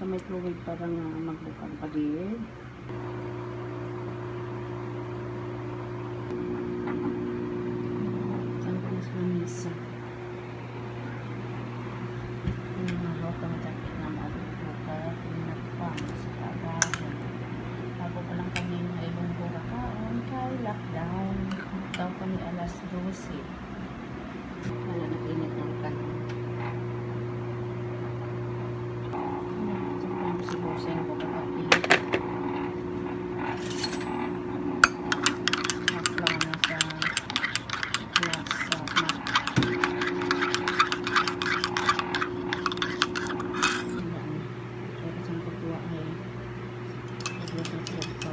may fluid para nga magbukang pagilid. Saan ko mas mamisa? Ako kami tapit na magbuka. Pinagpang sa kagahan. Bago pa lang kami na ibang burakaon kay lockdown. Daw kami alas 12. Wala na init ng kanon. Sibusin ko kapag masla na sa lasa na kaya saan kutuwa ay nagluto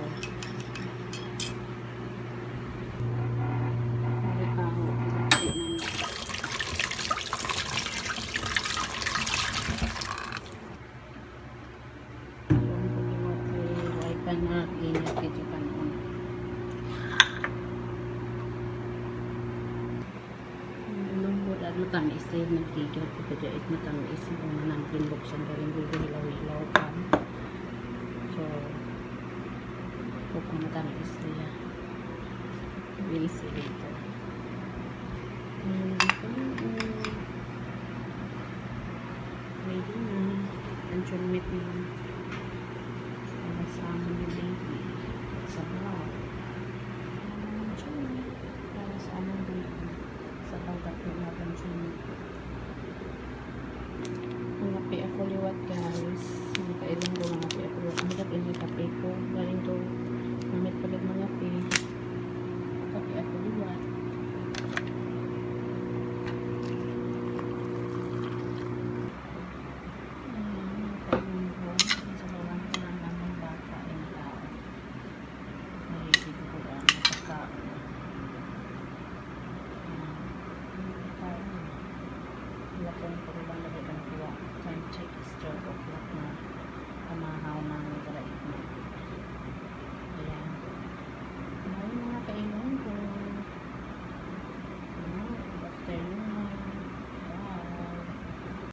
na init ito kanon. Lungkot at matamis din nagtigil ko pa dyan matamis kung manangkin buksan ka rin dito hilaw-hilaw pa. So kung matamis niya bisi dito ready na ancon meat na sama ni baby sa bawah para sa among baby sa bawat na pansin mga pia ko liwat guys nakailang ko mga pia ko liwat ang dapat hindi kape ko galing to mamit palit mga pia kape ako liwat time check is 12 o'clock na.